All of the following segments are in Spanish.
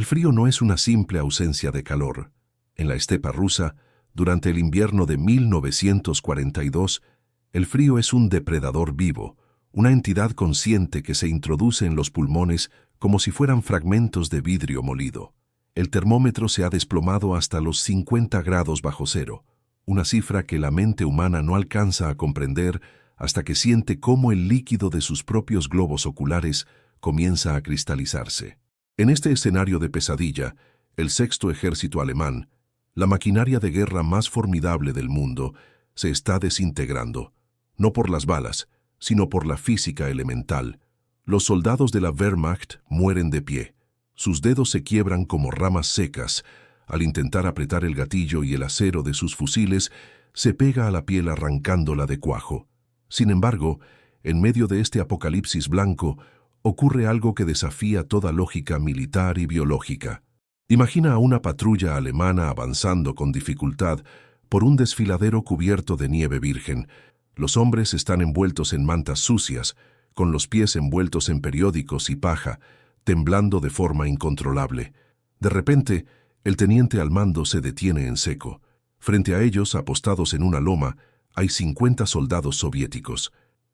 frío no es una simple ausencia de calor. En la estepa rusa, durante el invierno de 1942, el frío es un depredador vivo, una entidad consciente que se introduce en los pulmones como si fueran fragmentos de vidrio molido. El termómetro se ha desplomado hasta los 50 grados bajo cero, una cifra que la mente humana no alcanza a comprender hasta que siente cómo el líquido de sus propios globos oculares comienza a cristalizarse. En este escenario de pesadilla, el Sexto Ejército alemán, la maquinaria de guerra más formidable del mundo, se está desintegrando, no por las balas, sino por la física elemental. Los soldados de la Wehrmacht mueren de pie. Sus dedos se quiebran como ramas secas. Al intentar apretar el gatillo y el acero de sus fusiles, se pega a la piel arrancándola de cuajo. Sin embargo, en medio de este apocalipsis blanco, ocurre algo que desafía toda lógica militar y biológica. Imagina a una patrulla alemana avanzando con dificultad por un desfiladero cubierto de nieve virgen. Los hombres están envueltos en mantas sucias, con los pies envueltos en periódicos y paja, temblando de forma incontrolable. De repente, el teniente al mando se detiene en seco. Frente a ellos, apostados en una loma, hay 50 soldados soviéticos.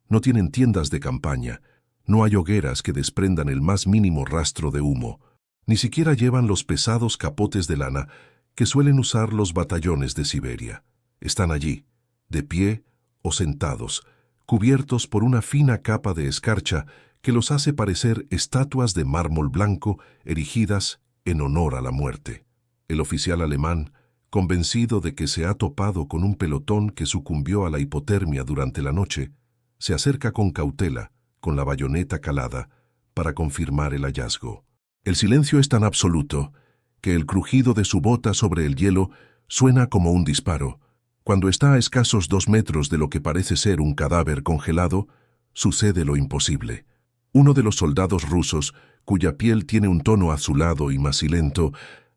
No tienen tiendas de campaña, no hay hogueras que desprendan el más mínimo rastro de humo. Ni siquiera llevan los pesados capotes de lana que suelen usar los batallones de Siberia. Están allí, de pie o sentados, cubiertos por una fina capa de escarcha que los hace parecer estatuas de mármol blanco erigidas en honor a la muerte. El oficial alemán, convencido de que se ha topado con un pelotón que sucumbió a la hipotermia durante la noche, se acerca con cautela, con la bayoneta calada, para confirmar el hallazgo. El silencio es tan absoluto que el crujido de su bota sobre el hielo suena como un disparo. Cuando está a escasos 2 metros de lo que parece ser un cadáver congelado, sucede lo imposible. Uno de los soldados rusos, cuya piel tiene un tono azulado y macilento,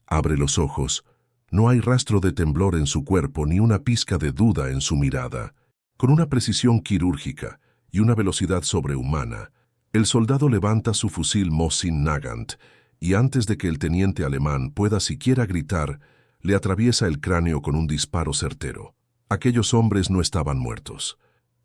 abre los ojos. No hay rastro de temblor en su cuerpo ni una pizca de duda en su mirada. Con una precisión quirúrgica y una velocidad sobrehumana, el soldado levanta su fusil Mosin Nagant y antes de que el teniente alemán pueda siquiera gritar, le atraviesa el cráneo con un disparo certero. Aquellos hombres no estaban muertos.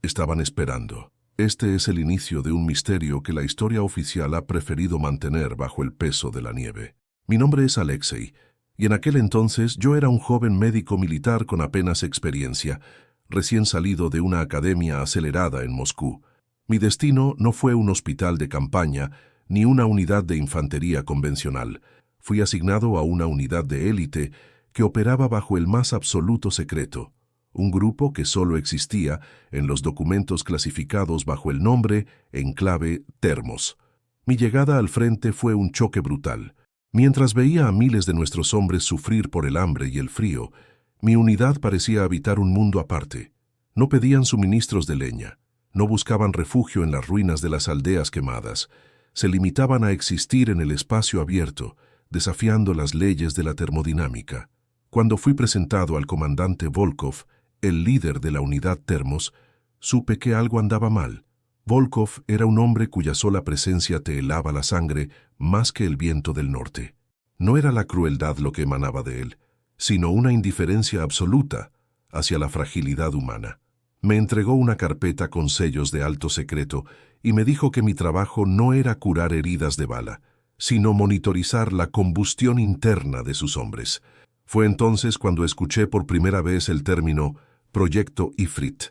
Estaban esperando. Este es el inicio de un misterio que la historia oficial ha preferido mantener bajo el peso de la nieve. Mi nombre es Alexei, y en aquel entonces yo era un joven médico militar con apenas experiencia, recién salido de una academia acelerada en Moscú. Mi destino no fue un hospital de campaña ni una unidad de infantería convencional. Fui asignado a una unidad de élite que operaba bajo el más absoluto secreto, un grupo que solo existía en los documentos clasificados bajo el nombre en clave Termos. Mi llegada al frente fue un choque brutal. Mientras veía a miles de nuestros hombres sufrir por el hambre y el frío, mi unidad parecía habitar un mundo aparte. No pedían suministros de leña, no buscaban refugio en las ruinas de las aldeas quemadas, se limitaban a existir en el espacio abierto, desafiando las leyes de la termodinámica. Cuando fui presentado al comandante Volkov, el líder de la unidad Termos, supe que algo andaba mal. Volkov era un hombre cuya sola presencia te helaba la sangre más que el viento del norte. No era la crueldad lo que emanaba de él, sino una indiferencia absoluta hacia la fragilidad humana. Me entregó una carpeta con sellos de alto secreto y me dijo que mi trabajo no era curar heridas de bala, sino monitorizar la combustión interna de sus hombres. Fue entonces cuando escuché por primera vez el término Proyecto Ifrit.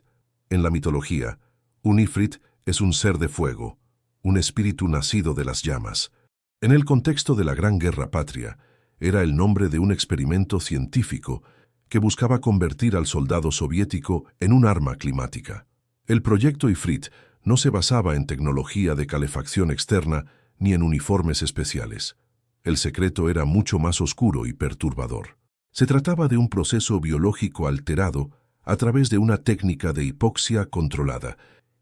En la mitología, un Ifrit es un ser de fuego, un espíritu nacido de las llamas. En el contexto de la Gran Guerra Patria, era el nombre de un experimento científico que buscaba convertir al soldado soviético en un arma climática. El proyecto Ifrit no se basaba en tecnología de calefacción externa ni en uniformes especiales. El secreto era mucho más oscuro y perturbador. Se trataba de un proceso biológico alterado a través de una técnica de hipoxia controlada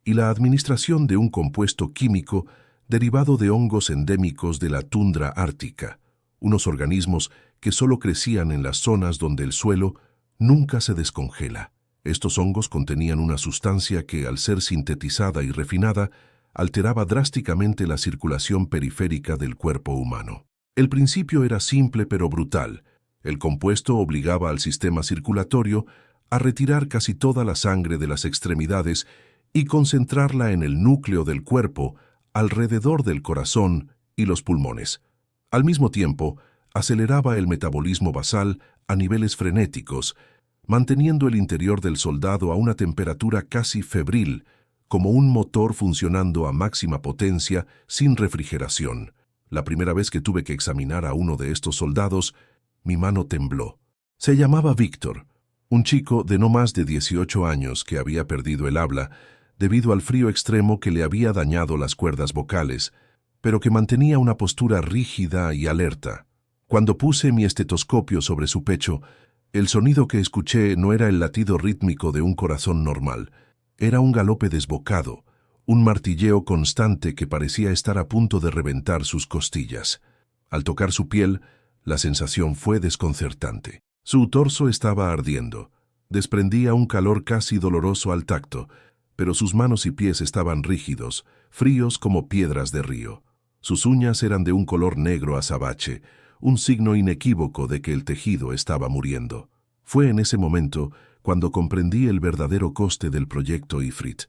y la administración de un compuesto químico derivado de hongos endémicos de la tundra ártica, unos organismos que solo crecían en las zonas donde el suelo nunca se descongela. Estos hongos contenían una sustancia que, al ser sintetizada y refinada, alteraba drásticamente la circulación periférica del cuerpo humano. El principio era simple pero brutal. El compuesto obligaba al sistema circulatorio a retirar casi toda la sangre de las extremidades y concentrarla en el núcleo del cuerpo, alrededor del corazón y los pulmones. Al mismo tiempo, aceleraba el metabolismo basal a niveles frenéticos, manteniendo el interior del soldado a una temperatura casi febril, como un motor funcionando a máxima potencia sin refrigeración. La primera vez que tuve que examinar a uno de estos soldados, mi mano tembló. Se llamaba Víctor, un chico de no más de 18 años que había perdido el habla debido al frío extremo que le había dañado las cuerdas vocales, pero que mantenía una postura rígida y alerta. Cuando puse mi estetoscopio sobre su pecho, el sonido que escuché no era el latido rítmico de un corazón normal. Era un galope desbocado, un martilleo constante que parecía estar a punto de reventar sus costillas. Al tocar su piel, la sensación fue desconcertante. Su torso estaba ardiendo. Desprendía un calor casi doloroso al tacto, pero sus manos y pies estaban rígidos, fríos como piedras de río. Sus uñas eran de un color negro azabache, un signo inequívoco de que el tejido estaba muriendo. Fue en ese momento cuando comprendí el verdadero coste del proyecto Ifrit.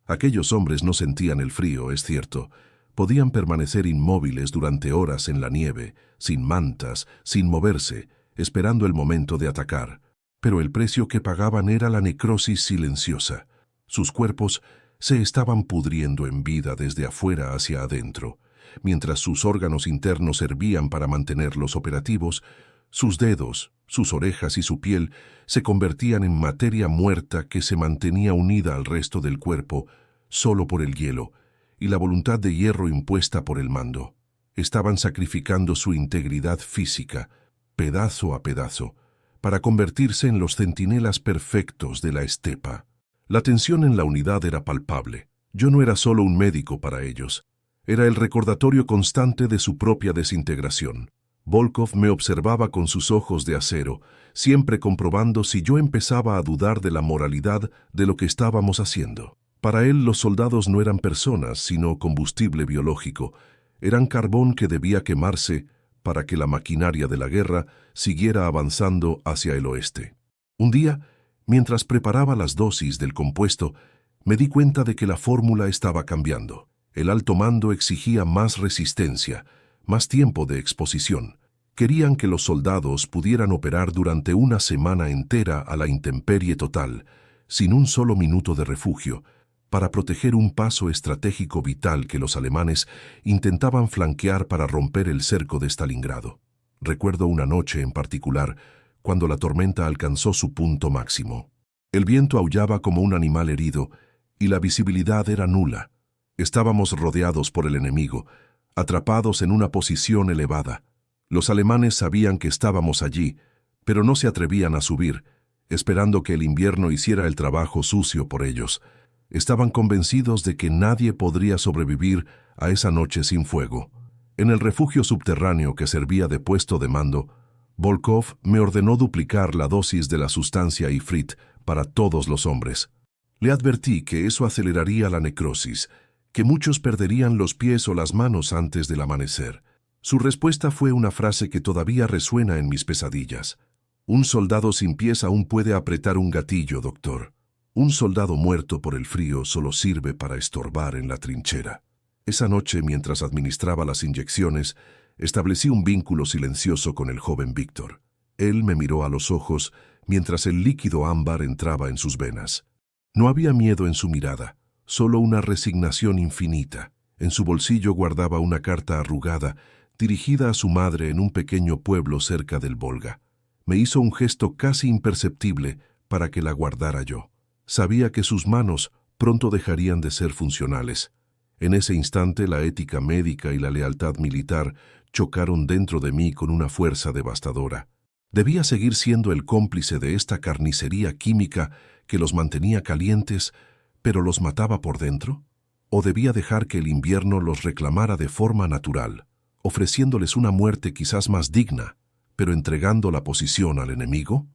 Aquellos hombres no sentían el frío, es cierto. Podían permanecer inmóviles durante horas en la nieve, sin mantas, sin moverse, esperando el momento de atacar. Pero el precio que pagaban era la necrosis silenciosa. Sus cuerpos se estaban pudriendo en vida desde afuera hacia adentro. Mientras sus órganos internos servían para mantenerlos operativos, sus dedos, sus orejas y su piel se convertían en materia muerta que se mantenía unida al resto del cuerpo solo por el hielo y la voluntad de hierro impuesta por el mando. Estaban sacrificando su integridad física, pedazo a pedazo, para convertirse en los centinelas perfectos de la estepa. La tensión en la unidad era palpable. Yo no era solo un médico para ellos. Era el recordatorio constante de su propia desintegración. Volkov me observaba con sus ojos de acero, siempre comprobando si yo empezaba a dudar de la moralidad de lo que estábamos haciendo. Para él los soldados no eran personas, sino combustible biológico. Eran carbón que debía quemarse para que la maquinaria de la guerra siguiera avanzando hacia el oeste. Un día, mientras preparaba las dosis del compuesto, me di cuenta de que la fórmula estaba cambiando. El alto mando exigía más resistencia, más tiempo de exposición. Querían que los soldados pudieran operar durante una semana entera a la intemperie total, sin un solo minuto de refugio, para proteger un paso estratégico vital que los alemanes intentaban flanquear para romper el cerco de Stalingrado. Recuerdo una noche en particular, cuando la tormenta alcanzó su punto máximo. El viento aullaba como un animal herido, y la visibilidad era nula. Estábamos rodeados por el enemigo, atrapados en una posición elevada. Los alemanes sabían que estábamos allí, pero no se atrevían a subir, esperando que el invierno hiciera el trabajo sucio por ellos. Estaban convencidos de que nadie podría sobrevivir a esa noche sin fuego. En el refugio subterráneo que servía de puesto de mando, Volkov me ordenó duplicar la dosis de la sustancia Ifrit para todos los hombres. Le advertí que eso aceleraría la necrosis, que muchos perderían los pies o las manos antes del amanecer. Su respuesta fue una frase que todavía resuena en mis pesadillas. Un soldado sin pies aún puede apretar un gatillo, doctor. Un soldado muerto por el frío solo sirve para estorbar en la trinchera. Esa noche, mientras administraba las inyecciones, establecí un vínculo silencioso con el joven Víctor. Él me miró a los ojos mientras el líquido ámbar entraba en sus venas. No había miedo en su mirada, solo una resignación infinita. En su bolsillo guardaba una carta arrugada, dirigida a su madre en un pequeño pueblo cerca del Volga. Me hizo un gesto casi imperceptible para que la guardara yo. Sabía que sus manos pronto dejarían de ser funcionales. En ese instante la ética médica y la lealtad militar chocaron dentro de mí con una fuerza devastadora. ¿Debía seguir siendo el cómplice de esta carnicería química que los mantenía calientes, pero los mataba por dentro? ¿O debía dejar que el invierno los reclamara de forma natural, ofreciéndoles una muerte quizás más digna, pero entregando la posición al enemigo?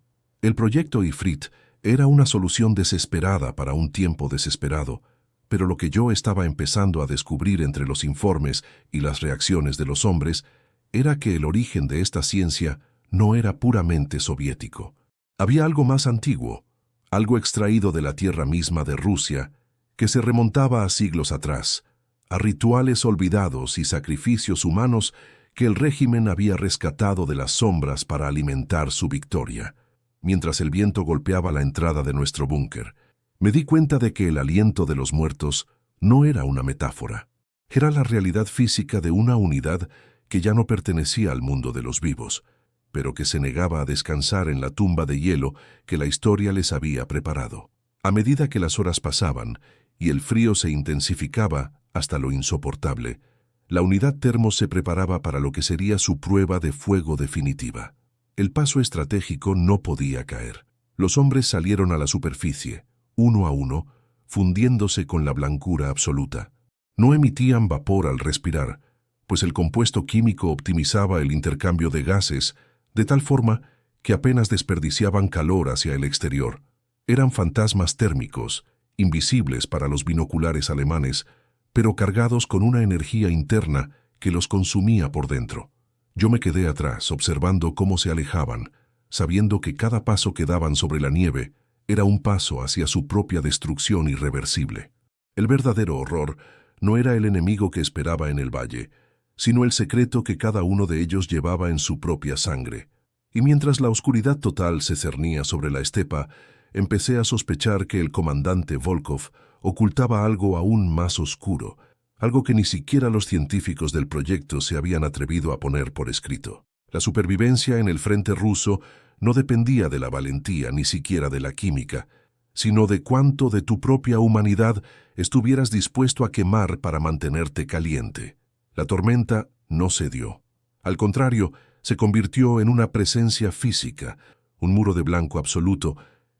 El proyecto Ifrit era una solución desesperada para un tiempo desesperado, pero lo que yo estaba empezando a descubrir entre los informes y las reacciones de los hombres era que el origen de esta ciencia no era puramente soviético. Había algo más antiguo, algo extraído de la tierra misma de Rusia, que se remontaba a siglos atrás, a rituales olvidados y sacrificios humanos que el régimen había rescatado de las sombras para alimentar su victoria. Mientras el viento golpeaba la entrada de nuestro búnker, me di cuenta de que el aliento de los muertos no era una metáfora. Era la realidad física de una unidad que ya no pertenecía al mundo de los vivos, pero que se negaba a descansar en la tumba de hielo que la historia les había preparado. A medida que las horas pasaban y el frío se intensificaba hasta lo insoportable, la unidad Termos se preparaba para lo que sería su prueba de fuego definitiva. El paso estratégico no podía caer. Los hombres salieron a la superficie, uno a uno, fundiéndose con la blancura absoluta. No emitían vapor al respirar, pues el compuesto químico optimizaba el intercambio de gases de tal forma que apenas desperdiciaban calor hacia el exterior. Eran fantasmas térmicos, invisibles para los binoculares alemanes, pero cargados con una energía interna que los consumía por dentro. Yo me quedé atrás, observando cómo se alejaban, sabiendo que cada paso que daban sobre la nieve era un paso hacia su propia destrucción irreversible. El verdadero horror no era el enemigo que esperaba en el valle, sino el secreto que cada uno de ellos llevaba en su propia sangre. Y mientras la oscuridad total se cernía sobre la estepa, empecé a sospechar que el comandante Volkov ocultaba algo aún más oscuro, algo que ni siquiera los científicos del proyecto se habían atrevido a poner por escrito. La supervivencia en el frente ruso no dependía de la valentía ni siquiera de la química, sino de cuánto de tu propia humanidad estuvieras dispuesto a quemar para mantenerte caliente. La tormenta no cedió. Al contrario, se convirtió en una presencia física, un muro de blanco absoluto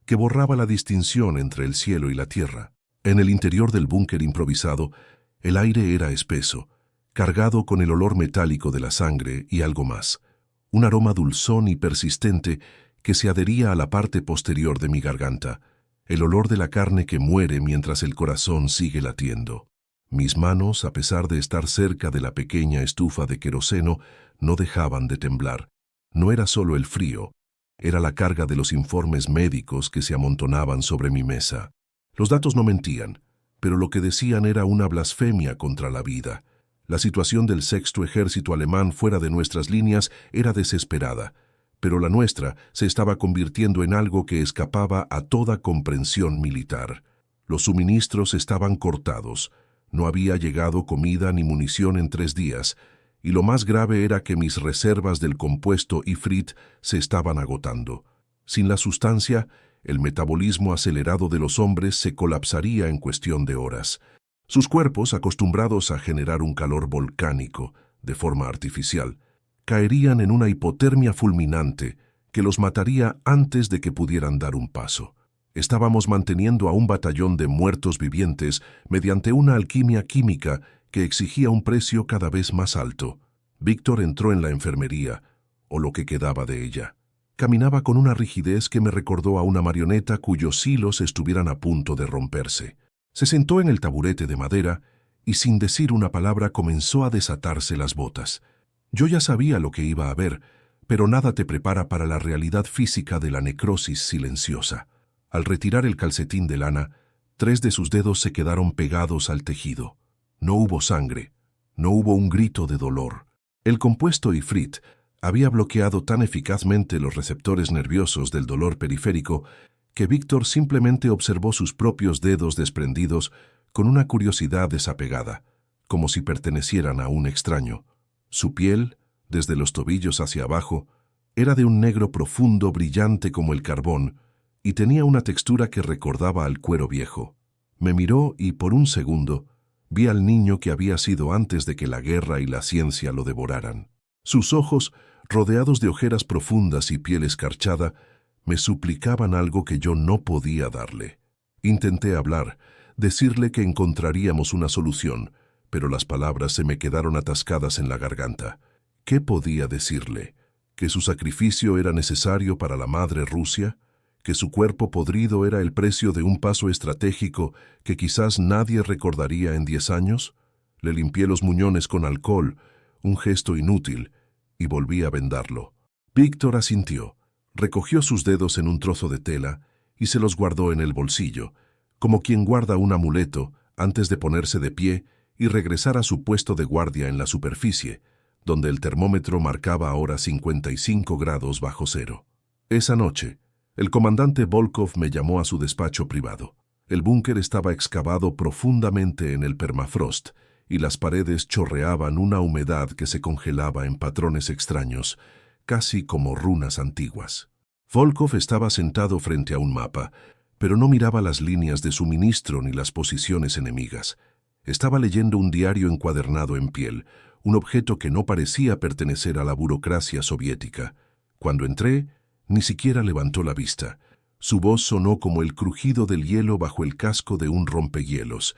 que borraba la distinción entre el cielo y la tierra. En el interior del búnker improvisado, el aire era espeso, cargado con el olor metálico de la sangre y algo más, un aroma dulzón y persistente que se adhería a la parte posterior de mi garganta, el olor de la carne que muere mientras el corazón sigue latiendo. Mis manos, a pesar de estar cerca de la pequeña estufa de queroseno, no dejaban de temblar. No era solo el frío, era la carga de los informes médicos que se amontonaban sobre mi mesa. Los datos no mentían, pero lo que decían era una blasfemia contra la vida. La situación del sexto ejército alemán fuera de nuestras líneas era desesperada, pero la nuestra se estaba convirtiendo en algo que escapaba a toda comprensión militar. Los suministros estaban cortados, no había llegado comida ni munición en 3 días, y lo más grave era que mis reservas del compuesto Ifrit se estaban agotando. Sin la sustancia, el metabolismo acelerado de los hombres se colapsaría en cuestión de horas. Sus cuerpos, acostumbrados a generar un calor volcánico de forma artificial, caerían en una hipotermia fulminante que los mataría antes de que pudieran dar un paso. Estábamos manteniendo a un batallón de muertos vivientes mediante una alquimia química que exigía un precio cada vez más alto. Víctor entró en la enfermería, o lo que quedaba de ella. Caminaba con una rigidez que me recordó a una marioneta cuyos hilos estuvieran a punto de romperse. Se sentó en el taburete de madera y sin decir una palabra comenzó a desatarse las botas. Yo ya sabía lo que iba a ver, pero nada te prepara para la realidad física de la necrosis silenciosa. Al retirar el calcetín de lana, 3 de sus dedos se quedaron pegados al tejido. No hubo sangre, no hubo un grito de dolor. El compuesto Ifrit había bloqueado tan eficazmente los receptores nerviosos del dolor periférico que Víctor simplemente observó sus propios dedos desprendidos con una curiosidad desapegada, como si pertenecieran a un extraño. Su piel, desde los tobillos hacia abajo, era de un negro profundo brillante como el carbón y tenía una textura que recordaba al cuero viejo. Me miró y por un segundo vi al niño que había sido antes de que la guerra y la ciencia lo devoraran. Sus ojos, rodeados de ojeras profundas y piel escarchada, me suplicaban algo que yo no podía darle. Intenté hablar, decirle que encontraríamos una solución, pero las palabras se me quedaron atascadas en la garganta. ¿Qué podía decirle? ¿Que su sacrificio era necesario para la madre Rusia? ¿Que su cuerpo podrido era el precio de un paso estratégico que quizás nadie recordaría en 10 años? Le limpié los muñones con alcohol, un gesto inútil, y volví a vendarlo. Víctor asintió, recogió sus dedos en un trozo de tela y se los guardó en el bolsillo, como quien guarda un amuleto antes de ponerse de pie y regresar a su puesto de guardia en la superficie, donde el termómetro marcaba ahora 55 grados bajo cero. Esa noche, el comandante Volkov me llamó a su despacho privado. El búnker estaba excavado profundamente en el permafrost y las paredes chorreaban una humedad que se congelaba en patrones extraños, casi como runas antiguas. Volkov estaba sentado frente a un mapa, pero no miraba las líneas de suministro ni las posiciones enemigas. Estaba leyendo un diario encuadernado en piel, un objeto que no parecía pertenecer a la burocracia soviética. Cuando entré, ni siquiera levantó la vista. Su voz sonó como el crujido del hielo bajo el casco de un rompehielos.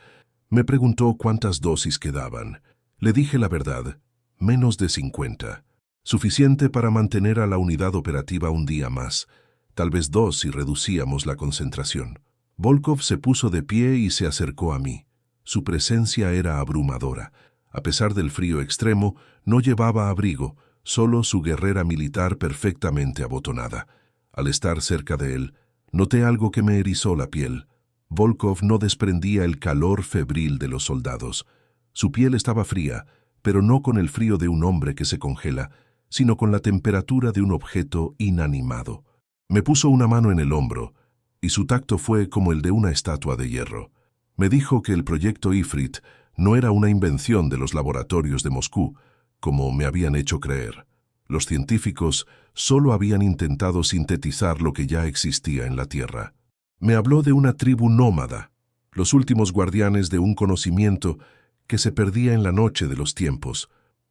Me preguntó cuántas dosis quedaban. Le dije la verdad, menos de 50. Suficiente para mantener a la unidad operativa un día más, tal vez 2 si reducíamos la concentración. Volkov se puso de pie y se acercó a mí. Su presencia era abrumadora. A pesar del frío extremo, no llevaba abrigo, solo su guerrera militar perfectamente abotonada. Al estar cerca de él, noté algo que me erizó la piel. Volkov no desprendía el calor febril de los soldados. Su piel estaba fría, pero no con el frío de un hombre que se congela, sino con la temperatura de un objeto inanimado. Me puso una mano en el hombro, y su tacto fue como el de una estatua de hierro. Me dijo que el proyecto Ifrit no era una invención de los laboratorios de Moscú, como me habían hecho creer. Los científicos solo habían intentado sintetizar lo que ya existía en la Tierra. Me habló de una tribu nómada, los últimos guardianes de un conocimiento que se perdía en la noche de los tiempos,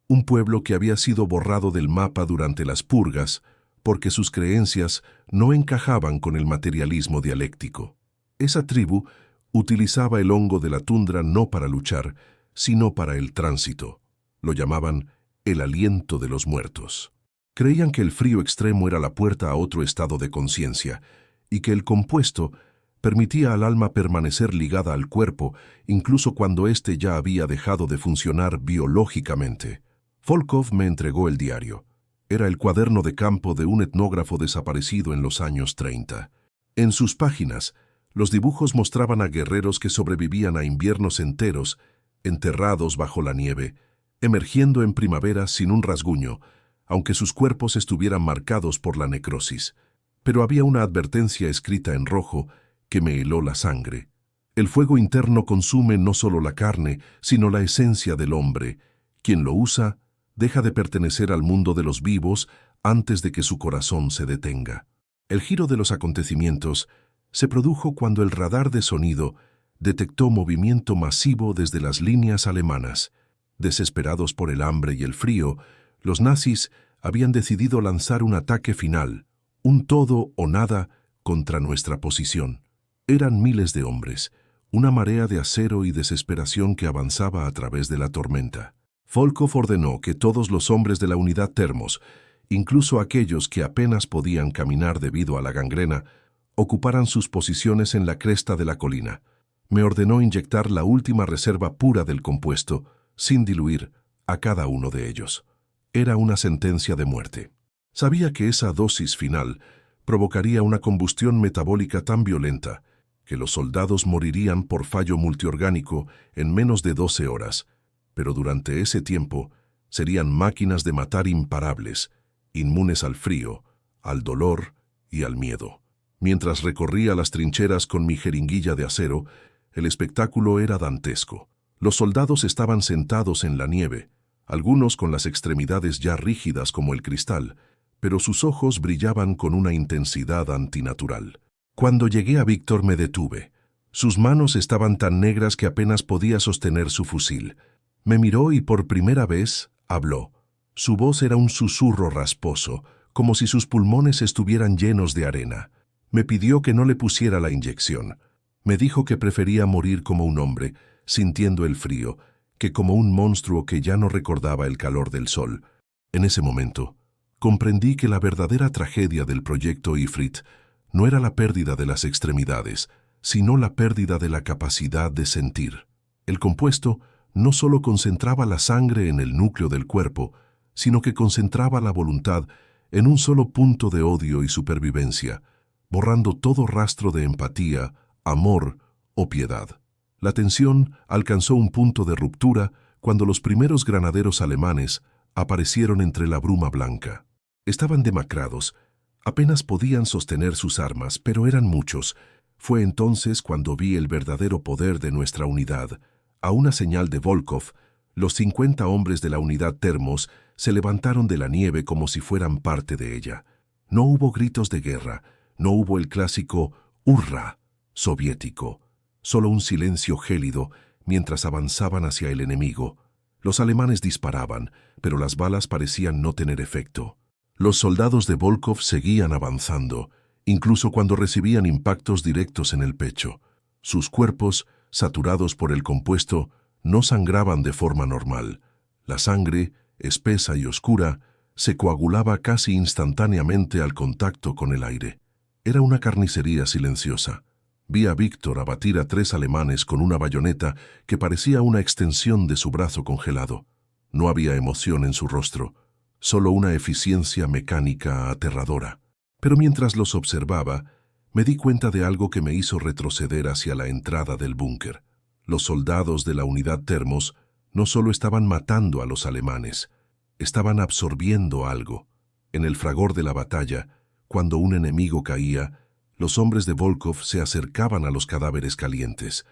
un pueblo que había sido borrado del mapa durante las purgas porque sus creencias no encajaban con el materialismo dialéctico. Esa tribu utilizaba el hongo de la tundra no para luchar, sino para el tránsito. Lo llamaban el aliento de los muertos. Creían que el frío extremo era la puerta a otro estado de conciencia y que el compuesto permitía al alma permanecer ligada al cuerpo incluso cuando éste ya había dejado de funcionar biológicamente. Volkov me entregó el diario. Era el cuaderno de campo de un etnógrafo desaparecido en los años 30. En sus páginas, los dibujos mostraban a guerreros que sobrevivían a inviernos enteros, enterrados bajo la nieve, emergiendo en primavera sin un rasguño, aunque sus cuerpos estuvieran marcados por la necrosis. Pero había una advertencia escrita en rojo que me heló la sangre. El fuego interno consume no solo la carne, sino la esencia del hombre. Quien lo usa, deja de pertenecer al mundo de los vivos antes de que su corazón se detenga. El giro de los acontecimientos se produjo cuando el radar de sonido detectó movimiento masivo desde las líneas alemanas. Desesperados por el hambre y el frío, los nazis habían decidido lanzar un ataque final, un todo o nada contra nuestra posición. Eran miles de hombres, una marea de acero y desesperación que avanzaba a través de la tormenta. Volkov ordenó que todos los hombres de la unidad Termos, incluso aquellos que apenas podían caminar debido a la gangrena, ocuparan sus posiciones en la cresta de la colina. Me ordenó inyectar la última reserva pura del compuesto, sin diluir, a cada uno de ellos. Era una sentencia de muerte. Sabía que esa dosis final provocaría una combustión metabólica tan violenta que los soldados morirían por fallo multiorgánico en menos de 12 horas, pero durante ese tiempo serían máquinas de matar imparables, inmunes al frío, al dolor y al miedo. Mientras recorría las trincheras con mi jeringuilla de acero, el espectáculo era dantesco. Los soldados estaban sentados en la nieve, algunos con las extremidades ya rígidas como el cristal, pero sus ojos brillaban con una intensidad antinatural. Cuando llegué a Víctor me detuve. Sus manos estaban tan negras que apenas podía sostener su fusil. Me miró y por primera vez habló. Su voz era un susurro rasposo, como si sus pulmones estuvieran llenos de arena. Me pidió que no le pusiera la inyección. Me dijo que prefería morir como un hombre, sintiendo el frío, que como un monstruo que ya no recordaba el calor del sol. En ese momento, comprendí que la verdadera tragedia del proyecto Ifrit no era la pérdida de las extremidades, sino la pérdida de la capacidad de sentir. El compuesto no solo concentraba la sangre en el núcleo del cuerpo, sino que concentraba la voluntad en un solo punto de odio y supervivencia, borrando todo rastro de empatía, amor o piedad. La tensión alcanzó un punto de ruptura cuando los primeros granaderos alemanes aparecieron entre la bruma blanca. Estaban demacrados, apenas podían sostener sus armas, pero eran muchos. Fue entonces cuando vi el verdadero poder de nuestra unidad. A una señal de Volkov, los 50 hombres de la unidad Termos se levantaron de la nieve como si fueran parte de ella. No hubo gritos de guerra, no hubo el clásico «hurra» soviético, solo un silencio gélido mientras avanzaban hacia el enemigo. Los alemanes disparaban, pero las balas parecían no tener efecto. Los soldados de Volkov seguían avanzando, incluso cuando recibían impactos directos en el pecho. Sus cuerpos, saturados por el compuesto, no sangraban de forma normal. La sangre, espesa y oscura, se coagulaba casi instantáneamente al contacto con el aire. Era una carnicería silenciosa. Vi a Víctor abatir a 3 alemanes con una bayoneta que parecía una extensión de su brazo congelado. No había emoción en su rostro, solo una eficiencia mecánica aterradora. Pero mientras los observaba, me di cuenta de algo que me hizo retroceder hacia la entrada del búnker. Los soldados de la unidad Termos no solo estaban matando a los alemanes, estaban absorbiendo algo. En el fragor de la batalla, cuando un enemigo caía, los hombres de Volkov se acercaban a los cadáveres calientes,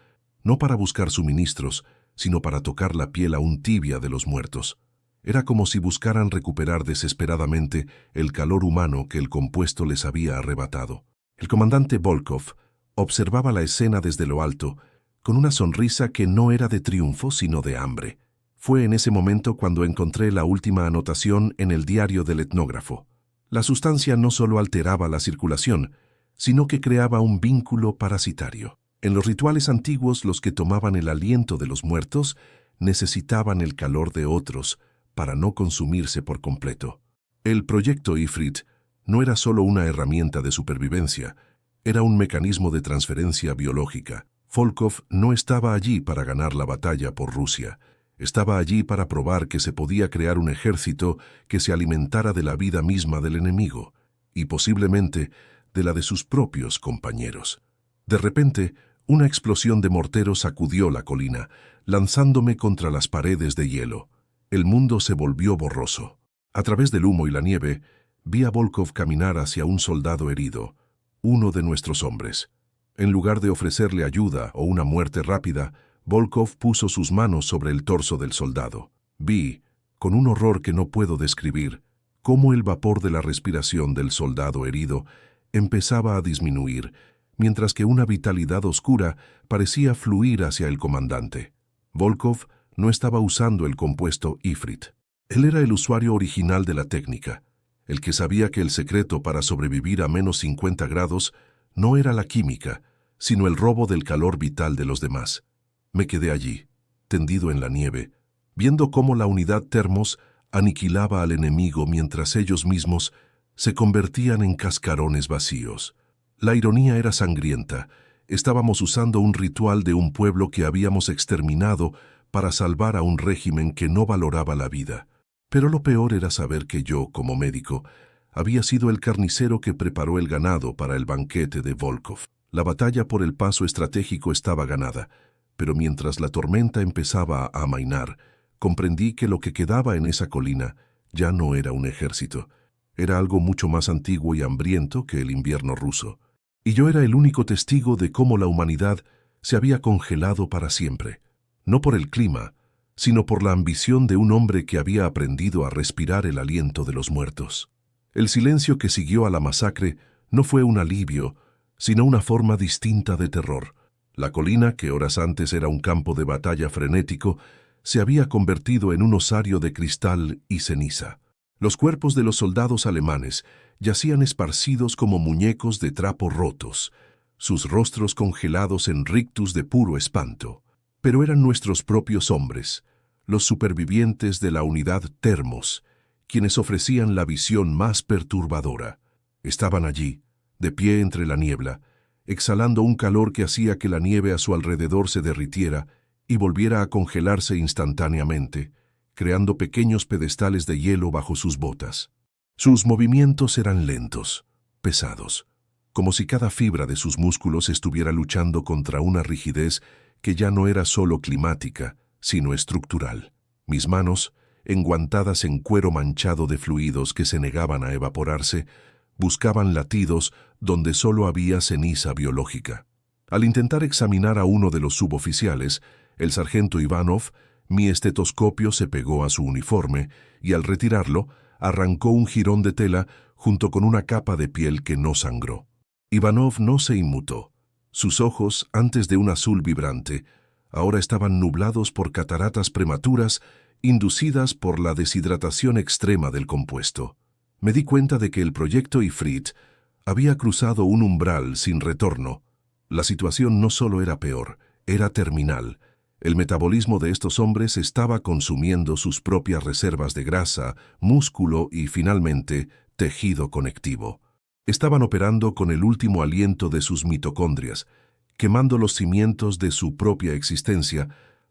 no para buscar suministros, sino para tocar la piel aún tibia de los muertos. Era como si buscaran recuperar desesperadamente el calor humano que el compuesto les había arrebatado. El comandante Volkov observaba la escena desde lo alto, con una sonrisa que no era de triunfo, sino de hambre. Fue en ese momento cuando encontré la última anotación en el diario del etnógrafo. La sustancia no solo alteraba la circulación, sino que creaba un vínculo parasitario. En los rituales antiguos, los que tomaban el aliento de los muertos necesitaban el calor de otros para no consumirse por completo. El proyecto Ifrit no era solo una herramienta de supervivencia, era un mecanismo de transferencia biológica. Volkov no estaba allí para ganar la batalla por Rusia. Estaba allí para probar que se podía crear un ejército que se alimentara de la vida misma del enemigo, y posiblemente de la de sus propios compañeros. De repente, una explosión de mortero sacudió la colina, lanzándome contra las paredes de hielo. El mundo se volvió borroso. A través del humo y la nieve, vi a Volkov caminar hacia un soldado herido, uno de nuestros hombres. En lugar de ofrecerle ayuda o una muerte rápida, Volkov puso sus manos sobre el torso del soldado. Vi, con un horror que no puedo describir, cómo el vapor de la respiración del soldado herido empezaba a disminuir, mientras que una vitalidad oscura parecía fluir hacia el comandante. Volkov no estaba usando el compuesto Ifrit. Él era el usuario original de la técnica, el que sabía que el secreto para sobrevivir a menos 50 grados no era la química, sino el robo del calor vital de los demás. Me quedé allí, tendido en la nieve, viendo cómo la unidad Termos aniquilaba al enemigo mientras ellos mismos se convertían en cascarones vacíos. La ironía era sangrienta. Estábamos usando un ritual de un pueblo que habíamos exterminado para salvar a un régimen que no valoraba la vida. Pero lo peor era saber que yo, como médico, había sido el carnicero que preparó el ganado para el banquete de Volkov. La batalla por el paso estratégico estaba ganada, pero mientras la tormenta empezaba a amainar, comprendí que lo que quedaba en esa colina ya no era un ejército. Era algo mucho más antiguo y hambriento que el invierno ruso. Y yo era el único testigo de cómo la humanidad se había congelado para siempre. No por el clima, sino por la ambición de un hombre que había aprendido a respirar el aliento de los muertos. El silencio que siguió a la masacre no fue un alivio, sino una forma distinta de terror. La colina, que horas antes era un campo de batalla frenético, se había convertido en un osario de cristal y ceniza. Los cuerpos de los soldados alemanes yacían esparcidos como muñecos de trapo rotos, sus rostros congelados en rictus de puro espanto. Pero eran nuestros propios hombres, los supervivientes de la unidad Termos, quienes ofrecían la visión más perturbadora. Estaban allí, de pie entre la niebla, exhalando un calor que hacía que la nieve a su alrededor se derritiera y volviera a congelarse instantáneamente, creando pequeños pedestales de hielo bajo sus botas. Sus movimientos eran lentos, pesados, como si cada fibra de sus músculos estuviera luchando contra una rigidez que ya no era solo climática, sino estructural. Mis manos, enguantadas en cuero manchado de fluidos que se negaban a evaporarse, buscaban latidos donde solo había ceniza biológica. Al intentar examinar a uno de los suboficiales, el sargento Ivanov, mi estetoscopio se pegó a su uniforme y al retirarlo, arrancó un jirón de tela junto con una capa de piel que no sangró. Ivanov no se inmutó. Sus ojos, antes de un azul vibrante, ahora estaban nublados por cataratas prematuras inducidas por la deshidratación extrema del compuesto. Me di cuenta de que el proyecto Ifrit había cruzado un umbral sin retorno. La situación no solo era peor, era terminal. El metabolismo de estos hombres estaba consumiendo sus propias reservas de grasa, músculo y, finalmente, tejido conectivo. Estaban operando con el último aliento de sus mitocondrias, quemando los cimientos de su propia existencia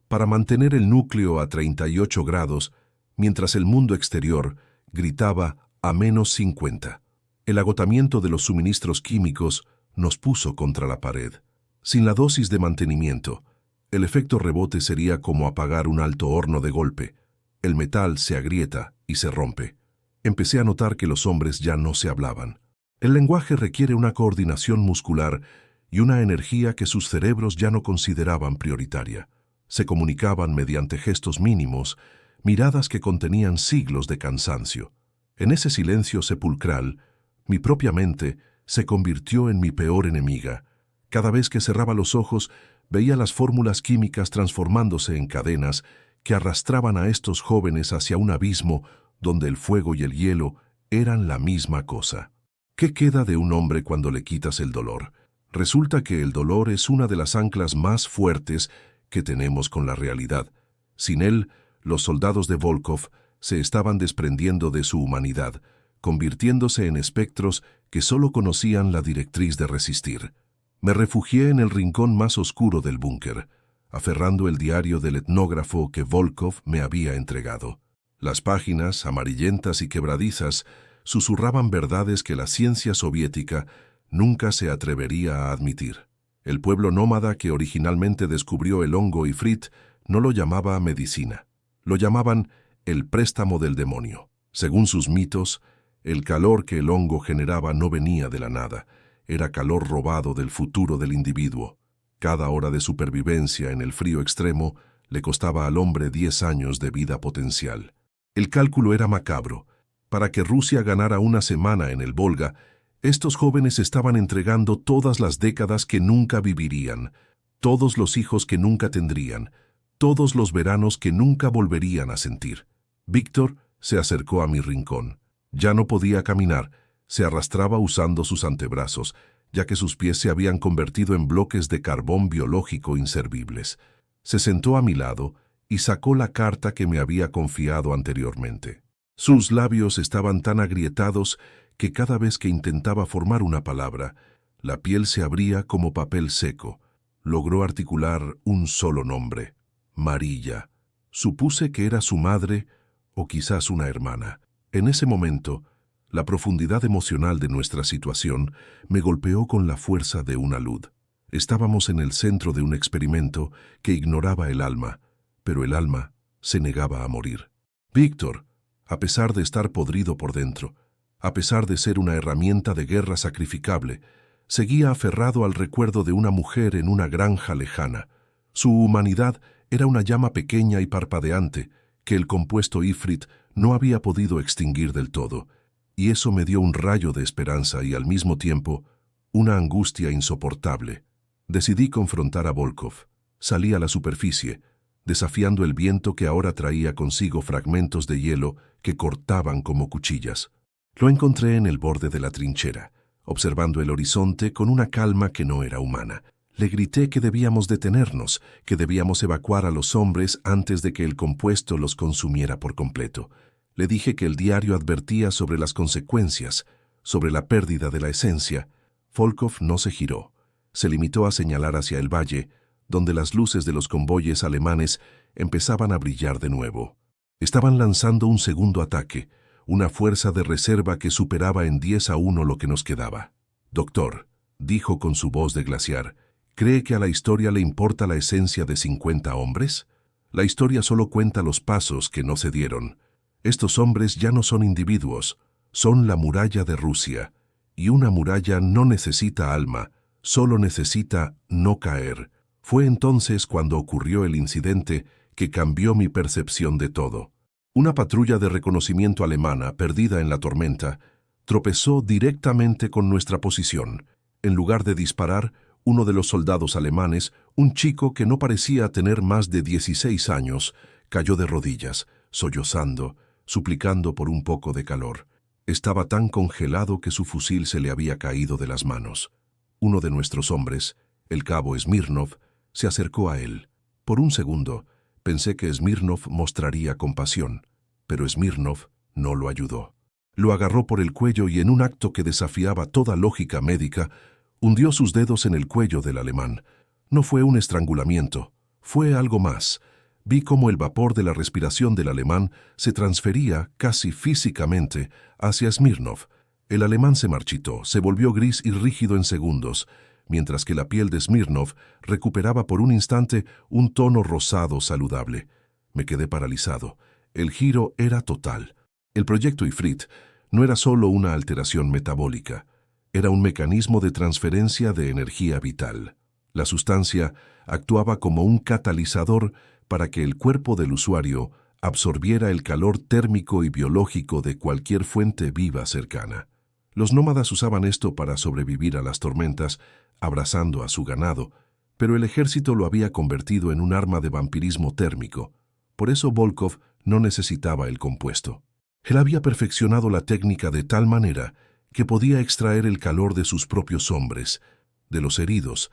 para mantener el núcleo a 38 grados, mientras el mundo exterior gritaba a -50. El agotamiento de los suministros químicos nos puso contra la pared. Sin la dosis de mantenimiento, el efecto rebote sería como apagar un alto horno de golpe. El metal se agrieta y se rompe. Empecé a notar que los hombres ya no se hablaban. El lenguaje requiere una coordinación muscular y una energía que sus cerebros ya no consideraban prioritaria. Se comunicaban mediante gestos mínimos, miradas que contenían siglos de cansancio. En ese silencio sepulcral, mi propia mente se convirtió en mi peor enemiga. Cada vez que cerraba los ojos, veía las fórmulas químicas transformándose en cadenas que arrastraban a estos jóvenes hacia un abismo donde el fuego y el hielo eran la misma cosa. ¿Qué queda de un hombre cuando le quitas el dolor? Resulta que el dolor es una de las anclas más fuertes que tenemos con la realidad. Sin él, los soldados de Volkov se estaban desprendiendo de su humanidad, convirtiéndose en espectros que solo conocían la directriz de resistir. Me refugié en el rincón más oscuro del búnker, aferrando el diario del etnógrafo que Volkov me había entregado. Las páginas, amarillentas y quebradizas, susurraban verdades que la ciencia soviética nunca se atrevería a admitir. El pueblo nómada que originalmente descubrió el hongo Ifrit no lo llamaba medicina. Lo llamaban el préstamo del demonio. Según sus mitos, el calor que el hongo generaba no venía de la nada. Era calor robado del futuro del individuo. Cada hora de supervivencia en el frío extremo le costaba al hombre 10 años de vida potencial. El cálculo era macabro. Para que Rusia ganara una semana en el Volga, estos jóvenes estaban entregando todas las décadas que nunca vivirían, todos los hijos que nunca tendrían, todos los veranos que nunca volverían a sentir. Víctor se acercó a mi rincón. Ya no podía caminar, se arrastraba usando sus antebrazos, ya que sus pies se habían convertido en bloques de carbón biológico inservibles. Se sentó a mi lado y sacó la carta que me había confiado anteriormente. Sus labios estaban tan agrietados que cada vez que intentaba formar una palabra, la piel se abría como papel seco. Logró articular un solo nombre: Marilla. Supuse que era su madre o quizás una hermana. En ese momento, la profundidad emocional de nuestra situación me golpeó con la fuerza de una luz. Estábamos en el centro de un experimento que ignoraba el alma, pero el alma se negaba a morir. Víctor, a pesar de estar podrido por dentro, a pesar de ser una herramienta de guerra sacrificable, seguía aferrado al recuerdo de una mujer en una granja lejana. Su humanidad era una llama pequeña y parpadeante que el compuesto Ifrit no había podido extinguir del todo, y eso me dio un rayo de esperanza y al mismo tiempo una angustia insoportable. Decidí confrontar a Volkov. Salí a la superficie, desafiando el viento que ahora traía consigo fragmentos de hielo que cortaban como cuchillas. Lo encontré en el borde de la trinchera, observando el horizonte con una calma que no era humana. Le grité que debíamos detenernos, que debíamos evacuar a los hombres antes de que el compuesto los consumiera por completo. Le dije que el diario advertía sobre las consecuencias, sobre la pérdida de la esencia. Volkov no se giró. Se limitó a señalar hacia el valle, donde las luces de los convoyes alemanes empezaban a brillar de nuevo. Estaban lanzando un segundo ataque, una fuerza de reserva que superaba en 10-1 lo que nos quedaba. «Doctor», dijo con su voz de glaciar, «¿cree que a la historia le importa la esencia de 50 hombres? La historia solo cuenta los pasos que no se dieron. Estos hombres ya no son individuos, son la muralla de Rusia, y una muralla no necesita alma, solo necesita no caer». Fue entonces cuando ocurrió el incidente que cambió mi percepción de todo. Una patrulla de reconocimiento alemana, perdida en la tormenta, tropezó directamente con nuestra posición. En lugar de disparar, uno de los soldados alemanes, un chico que no parecía tener más de 16 años, cayó de rodillas, sollozando, suplicando por un poco de calor. Estaba tan congelado que su fusil se le había caído de las manos. Uno de nuestros hombres, el cabo Smirnov, se acercó a él. Por un segundo, pensé que Smirnov mostraría compasión, pero Smirnov no lo ayudó. Lo agarró por el cuello y en un acto que desafiaba toda lógica médica, hundió sus dedos en el cuello del alemán. No fue un estrangulamiento, fue algo más. Vi cómo el vapor de la respiración del alemán se transfería casi físicamente hacia Smirnov. El alemán se marchitó, se volvió gris y rígido en segundos, mientras que la piel de Smirnov recuperaba por un instante un tono rosado saludable. Me quedé paralizado. El giro era total. El proyecto Ifrit no era solo una alteración metabólica, era un mecanismo de transferencia de energía vital. La sustancia actuaba como un catalizador para que el cuerpo del usuario absorbiera el calor térmico y biológico de cualquier fuente viva cercana. Los nómadas usaban esto para sobrevivir a las tormentas, abrazando a su ganado, pero el ejército lo había convertido en un arma de vampirismo térmico. Por eso Volkov no necesitaba el compuesto. Él había perfeccionado la técnica de tal manera que podía extraer el calor de sus propios hombres, de los heridos,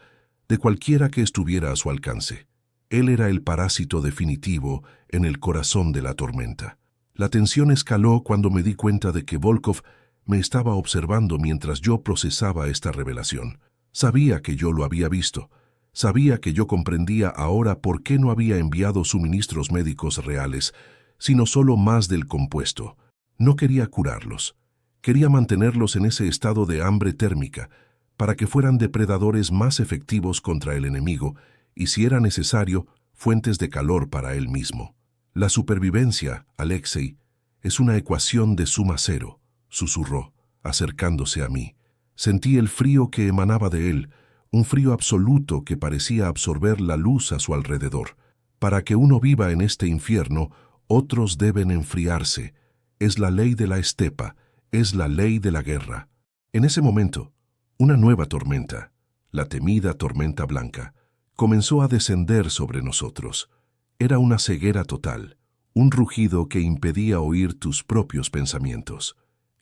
de cualquiera que estuviera a su alcance. Él era el parásito definitivo en el corazón de la tormenta. La tensión escaló cuando me di cuenta de que Volkov me estaba observando mientras yo procesaba esta revelación. Sabía que yo lo había visto. Sabía que yo comprendía ahora por qué no había enviado suministros médicos reales, sino solo más del compuesto. No quería curarlos. Quería mantenerlos en ese estado de hambre térmica, para que fueran depredadores más efectivos contra el enemigo y, si era necesario, fuentes de calor para él mismo. La supervivencia, Alexei, es una ecuación de suma cero, susurró, acercándose a mí. Sentí el frío que emanaba de él, un frío absoluto que parecía absorber la luz a su alrededor. Para que uno viva en este infierno, otros deben enfriarse. Es la ley de la estepa, es la ley de la guerra. En ese momento, una nueva tormenta, la temida tormenta blanca, comenzó a descender sobre nosotros. Era una ceguera total, un rugido que impedía oír tus propios pensamientos.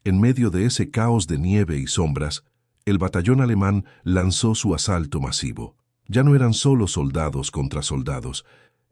En medio de ese caos de nieve y sombras, el batallón alemán lanzó su asalto masivo. Ya no eran solo soldados contra soldados,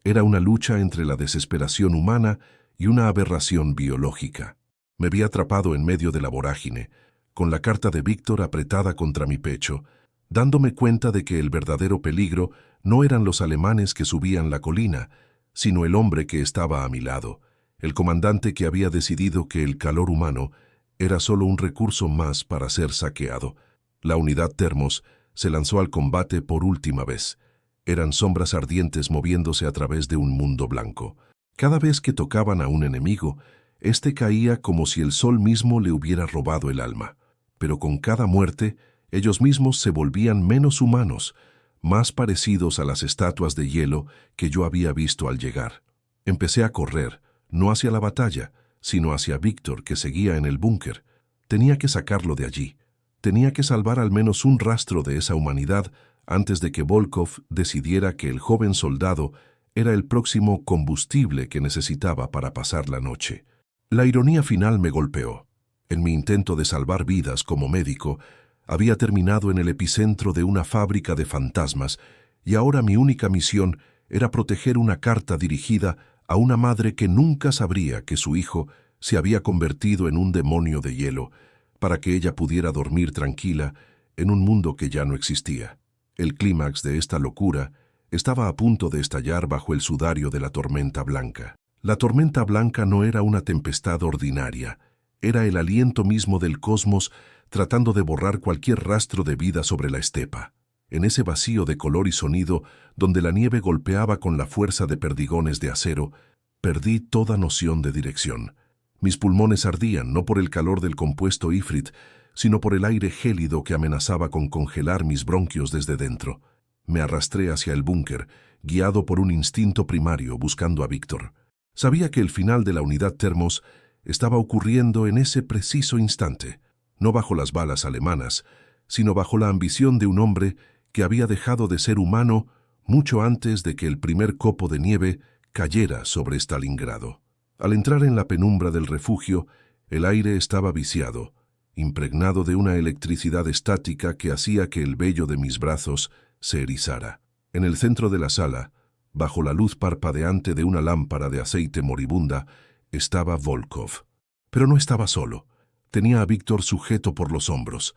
era una lucha entre la desesperación humana y una aberración biológica. Me vi atrapado en medio de la vorágine, con la carta de Víctor apretada contra mi pecho, dándome cuenta de que el verdadero peligro no eran los alemanes que subían la colina, sino el hombre que estaba a mi lado, el comandante que había decidido que el calor humano era solo un recurso más para ser saqueado. La unidad Termos se lanzó al combate por última vez. Eran sombras ardientes moviéndose a través de un mundo blanco. Cada vez que tocaban a un enemigo, éste caía como si el sol mismo le hubiera robado el alma. Pero con cada muerte, ellos mismos se volvían menos humanos, más parecidos a las estatuas de hielo que yo había visto al llegar. Empecé a correr, no hacia la batalla, sino hacia Víctor, que seguía en el búnker. Tenía que sacarlo de allí. Tenía que salvar al menos un rastro de esa humanidad antes de que Volkov decidiera que el joven soldado era el próximo combustible que necesitaba para pasar la noche. La ironía final me golpeó. En mi intento de salvar vidas como médico, había terminado en el epicentro de una fábrica de fantasmas y ahora mi única misión era proteger una carta dirigida a una madre que nunca sabría que su hijo se había convertido en un demonio de hielo, para que ella pudiera dormir tranquila en un mundo que ya no existía. El clímax de esta locura estaba a punto de estallar bajo el sudario de la tormenta blanca. La tormenta blanca no era una tempestad ordinaria, era el aliento mismo del cosmos tratando de borrar cualquier rastro de vida sobre la estepa. En ese vacío de color y sonido, donde la nieve golpeaba con la fuerza de perdigones de acero, perdí toda noción de dirección. Mis pulmones ardían no por el calor del compuesto Ifrit, sino por el aire gélido que amenazaba con congelar mis bronquios desde dentro. Me arrastré hacia el búnker, guiado por un instinto primario buscando a Víctor. Sabía que el final de la unidad Termos estaba ocurriendo en ese preciso instante, no bajo las balas alemanas, sino bajo la ambición de un hombre que había dejado de ser humano mucho antes de que el primer copo de nieve cayera sobre Stalingrado. Al entrar en la penumbra del refugio, el aire estaba viciado, impregnado de una electricidad estática que hacía que el vello de mis brazos se erizara. En el centro de la sala, bajo la luz parpadeante de una lámpara de aceite moribunda, estaba Volkov. Pero no estaba solo. Tenía a Víctor sujeto por los hombros.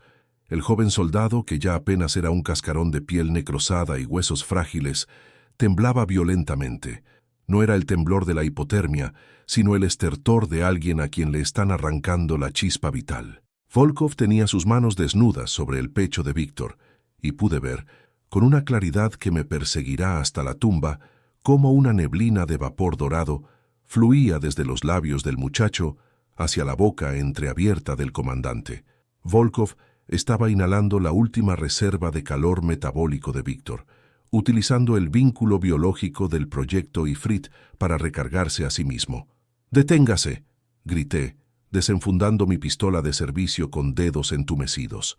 El joven soldado, que ya apenas era un cascarón de piel necrosada y huesos frágiles, temblaba violentamente. No era el temblor de la hipotermia, sino el estertor de alguien a quien le están arrancando la chispa vital. Volkov tenía sus manos desnudas sobre el pecho de Víctor, y pude ver, con una claridad que me perseguirá hasta la tumba, cómo una neblina de vapor dorado fluía desde los labios del muchacho hacia la boca entreabierta del comandante. Volkov estaba inhalando la última reserva de calor metabólico de Víctor, utilizando el vínculo biológico del proyecto Ifrit para recargarse a sí mismo. «¡Deténgase!», grité, desenfundando mi pistola de servicio con dedos entumecidos.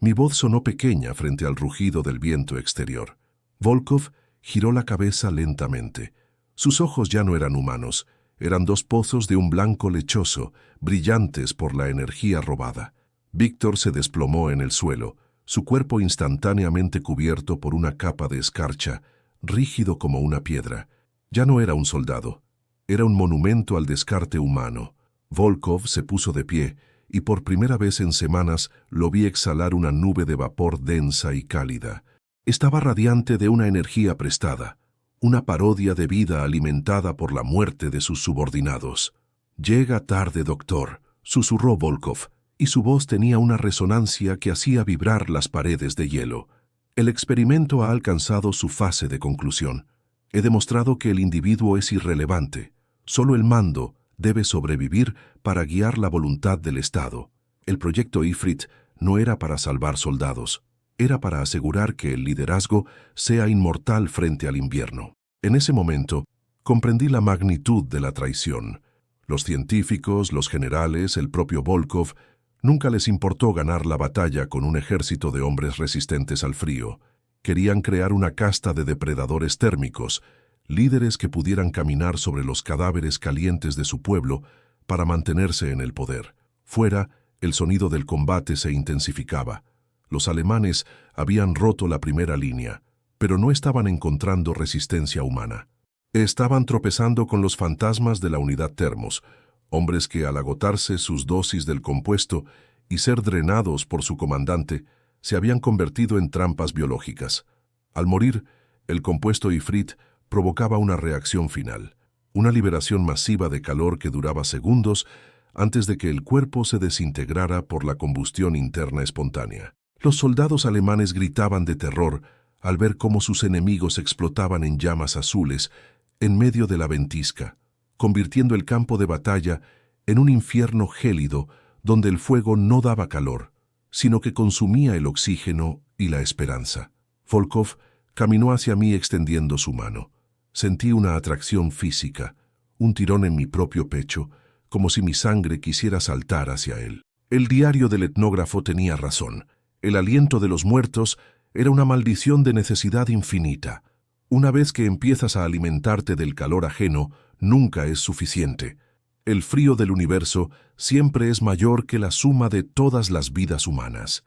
Mi voz sonó pequeña frente al rugido del viento exterior. Volkov giró la cabeza lentamente. Sus ojos ya no eran humanos, eran dos pozos de un blanco lechoso, brillantes por la energía robada. Víctor se desplomó en el suelo, su cuerpo instantáneamente cubierto por una capa de escarcha, rígido como una piedra. Ya no era un soldado, era un monumento al descarte humano. Volkov se puso de pie, y por primera vez en semanas lo vi exhalar una nube de vapor densa y cálida. Estaba radiante de una energía prestada, una parodia de vida alimentada por la muerte de sus subordinados. «Llega tarde, doctor», susurró Volkov, y su voz tenía una resonancia que hacía vibrar las paredes de hielo. «El experimento ha alcanzado su fase de conclusión. He demostrado que el individuo es irrelevante. Solo el mando debe sobrevivir para guiar la voluntad del Estado. El proyecto Ifrit no era para salvar soldados, era para asegurar que el liderazgo sea inmortal frente al invierno». En ese momento, comprendí la magnitud de la traición. Los científicos, los generales, el propio Volkov, nunca les importó ganar la batalla con un ejército de hombres resistentes al frío. Querían crear una casta de depredadores térmicos, líderes que pudieran caminar sobre los cadáveres calientes de su pueblo para mantenerse en el poder. Fuera, el sonido del combate se intensificaba. Los alemanes habían roto la primera línea, pero no estaban encontrando resistencia humana. Estaban tropezando con los fantasmas de la unidad Termos, hombres que al agotarse sus dosis del compuesto y ser drenados por su comandante, se habían convertido en trampas biológicas. Al morir, el compuesto Ifrit provocaba una reacción final, una liberación masiva de calor que duraba segundos antes de que el cuerpo se desintegrara por la combustión interna espontánea. Los soldados alemanes gritaban de terror al ver cómo sus enemigos explotaban en llamas azules en medio de la ventisca, convirtiendo el campo de batalla en un infierno gélido donde el fuego no daba calor, sino que consumía el oxígeno y la esperanza. Volkov caminó hacia mí extendiendo su mano. Sentí una atracción física, un tirón en mi propio pecho, como si mi sangre quisiera saltar hacia él. El diario del etnógrafo tenía razón. El aliento de los muertos era una maldición de necesidad infinita. Una vez que empiezas a alimentarte del calor ajeno, nunca es suficiente. El frío del universo siempre es mayor que la suma de todas las vidas humanas.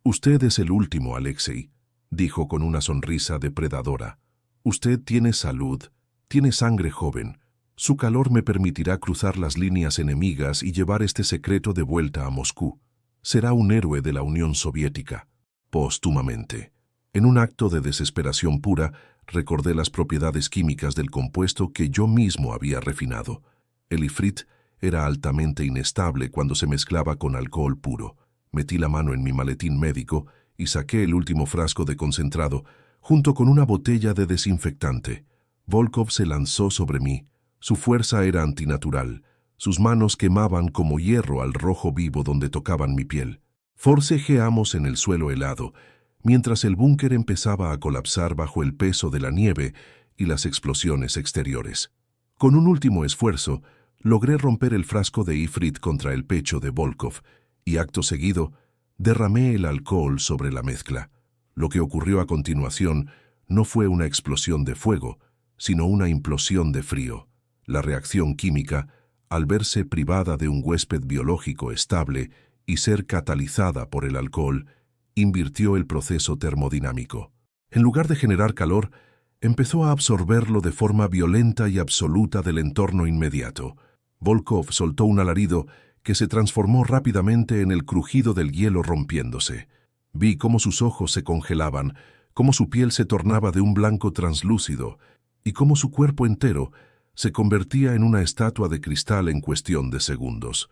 «Usted es el último, Alexei», dijo con una sonrisa depredadora. «Usted tiene salud, tiene sangre joven. Su calor me permitirá cruzar las líneas enemigas y llevar este secreto de vuelta a Moscú. Será un héroe de la Unión Soviética». Póstumamente. En un acto de desesperación pura, Recordé las propiedades químicas del compuesto que yo mismo había refinado. El ifrit era altamente inestable cuando se mezclaba con alcohol puro. Metí la mano en mi maletín médico y saqué el último frasco de concentrado, junto con una botella de desinfectante. Volkov se lanzó sobre mí. Su fuerza era antinatural. Sus manos quemaban como hierro al rojo vivo donde tocaban mi piel. Forcejeamos en el suelo helado, mientras el búnker empezaba a colapsar bajo el peso de la nieve y las explosiones exteriores. Con un último esfuerzo, logré romper el frasco de ifrit contra el pecho de Volkov y, acto seguido, derramé el alcohol sobre la mezcla. Lo que ocurrió a continuación no fue una explosión de fuego, sino una implosión de frío. La reacción química, al verse privada de un huésped biológico estable y ser catalizada por el alcohol, invirtió el proceso termodinámico. En lugar de generar calor, empezó a absorberlo de forma violenta y absoluta del entorno inmediato. Volkov soltó un alarido que se transformó rápidamente en el crujido del hielo rompiéndose. Vi cómo sus ojos se congelaban, cómo su piel se tornaba de un blanco translúcido y cómo su cuerpo entero se convertía en una estatua de cristal en cuestión de segundos.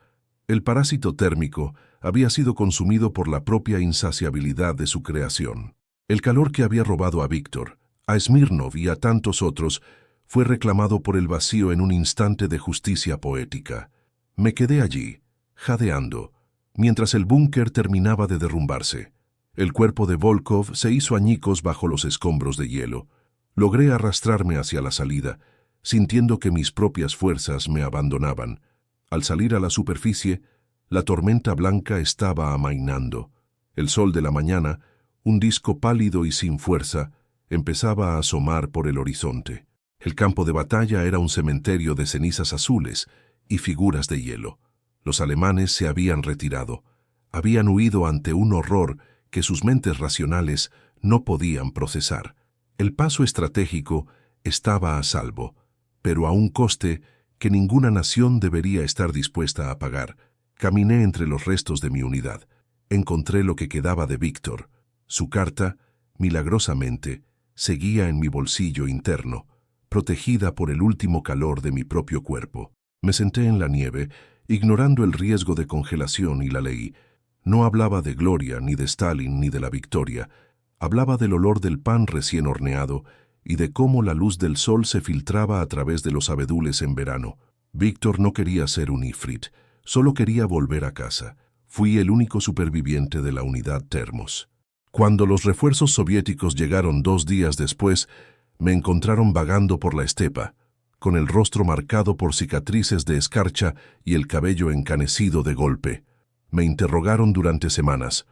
El parásito térmico había sido consumido por la propia insaciabilidad de su creación. El calor que había robado a Víctor, a Smirnov y a tantos otros fue reclamado por el vacío en un instante de justicia poética. Me quedé allí, jadeando, mientras el búnker terminaba de derrumbarse. El cuerpo de Volkov se hizo añicos bajo los escombros de hielo. Logré arrastrarme hacia la salida, sintiendo que mis propias fuerzas me abandonaban. Al salir a la superficie, la tormenta blanca estaba amainando. El sol de la mañana, un disco pálido y sin fuerza, empezaba a asomar por el horizonte. El campo de batalla era un cementerio de cenizas azules y figuras de hielo. Los alemanes se habían retirado. Habían huido ante un horror que sus mentes racionales no podían procesar. El paso estratégico estaba a salvo, pero a un coste que ninguna nación debería estar dispuesta a pagar. Caminé entre los restos de mi unidad. Encontré lo que quedaba de Víctor. Su carta, milagrosamente, seguía en mi bolsillo interno, protegida por el último calor de mi propio cuerpo. Me senté en la nieve, ignorando el riesgo de congelación, y la leí. No hablaba de Gloria, ni de Stalin, ni de la victoria. Hablaba del olor del pan recién horneado y de cómo la luz del sol se filtraba a través de los abedules en verano. Víctor no quería ser un ifrit, solo quería volver a casa. Fui el único superviviente de la unidad Termos. Cuando los refuerzos soviéticos llegaron 2 días después, me encontraron vagando por la estepa, con el rostro marcado por cicatrices de escarcha y el cabello encanecido de golpe. Me interrogaron durante semanas.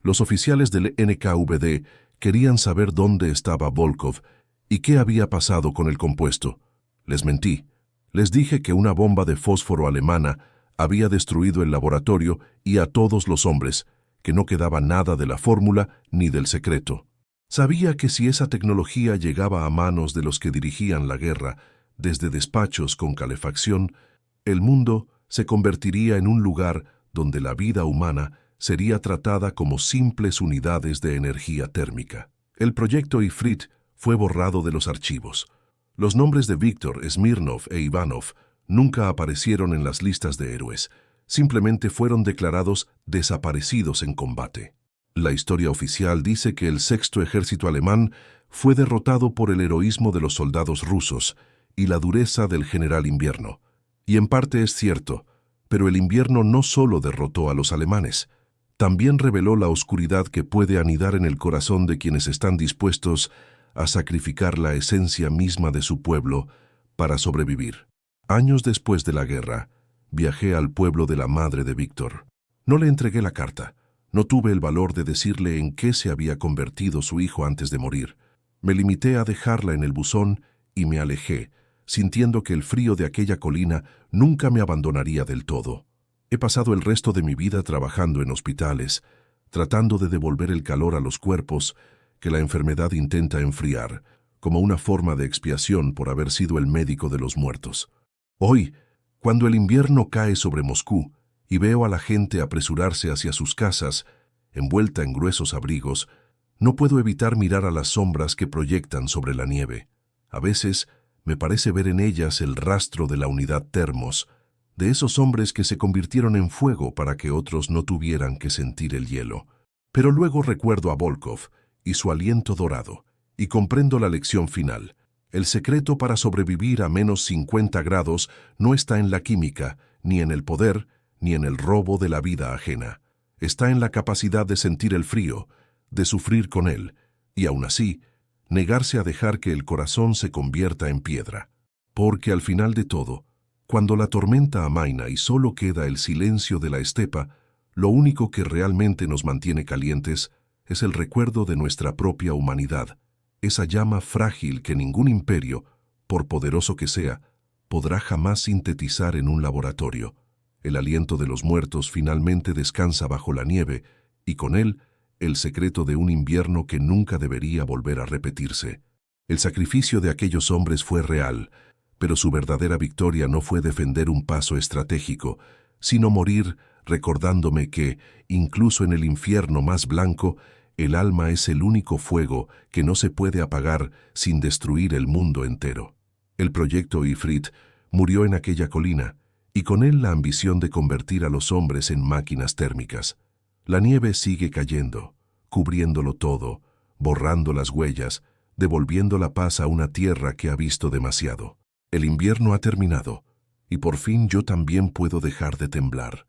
Los oficiales del NKVD querían saber dónde estaba Volkov y qué había pasado con el compuesto. Les mentí. Les dije que una bomba de fósforo alemana había destruido el laboratorio y a todos los hombres, que no quedaba nada de la fórmula ni del secreto. Sabía que si esa tecnología llegaba a manos de los que dirigían la guerra, desde despachos con calefacción, el mundo se convertiría en un lugar donde la vida humana sería tratada como simples unidades de energía térmica. El proyecto Ifrit fue borrado de los archivos. Los nombres de Víctor, Smirnov e Ivanov nunca aparecieron en las listas de héroes. Simplemente fueron declarados desaparecidos en combate. La historia oficial dice que el sexto ejército alemán fue derrotado por el heroísmo de los soldados rusos y la dureza del general Invierno. Y en parte es cierto, pero el invierno no solo derrotó a los alemanes, también reveló la oscuridad que puede anidar en el corazón de quienes están dispuestos a sacrificar la esencia misma de su pueblo para sobrevivir. Años después de la guerra, viajé al pueblo de la madre de Víctor. No le entregué la carta. No tuve el valor de decirle en qué se había convertido su hijo antes de morir. Me limité a dejarla en el buzón y me alejé, sintiendo que el frío de aquella colina nunca me abandonaría del todo. He pasado el resto de mi vida trabajando en hospitales, tratando de devolver el calor a los cuerpos que la enfermedad intenta enfriar, como una forma de expiación por haber sido el médico de los muertos. Hoy, cuando el invierno cae sobre Moscú y veo a la gente apresurarse hacia sus casas, envuelta en gruesos abrigos, No puedo evitar mirar a las sombras que proyectan sobre la nieve. A veces me parece ver en ellas el rastro de la unidad Termos, de esos hombres que se convirtieron en fuego para que otros no tuvieran que sentir el hielo. Pero luego recuerdo a Volkov y su aliento dorado, y comprendo la lección final. El secreto para sobrevivir a -50 grados no está en la química, ni en el poder, ni en el robo de la vida ajena. Está en la capacidad de sentir el frío, de sufrir con él, y aún así, negarse a dejar que el corazón se convierta en piedra. Porque al final de todo, cuando la tormenta amaina y solo queda el silencio de la estepa, lo único que realmente nos mantiene calientes es el recuerdo de nuestra propia humanidad, esa llama frágil que ningún imperio, por poderoso que sea, podrá jamás sintetizar en un laboratorio. El aliento de los muertos finalmente descansa bajo la nieve, y con él, el secreto de un invierno que nunca debería volver a repetirse. El sacrificio de aquellos hombres fue real, pero su verdadera victoria no fue defender un paso estratégico, sino morir recordándome que, incluso en el infierno más blanco, el alma es el único fuego que no se puede apagar sin destruir el mundo entero. El proyecto Ifrit murió en aquella colina, y con él la ambición de convertir a los hombres en máquinas térmicas. La nieve sigue cayendo, cubriéndolo todo, borrando las huellas, devolviendo la paz a una tierra que ha visto demasiado. El invierno ha terminado, y por fin yo también puedo dejar de temblar.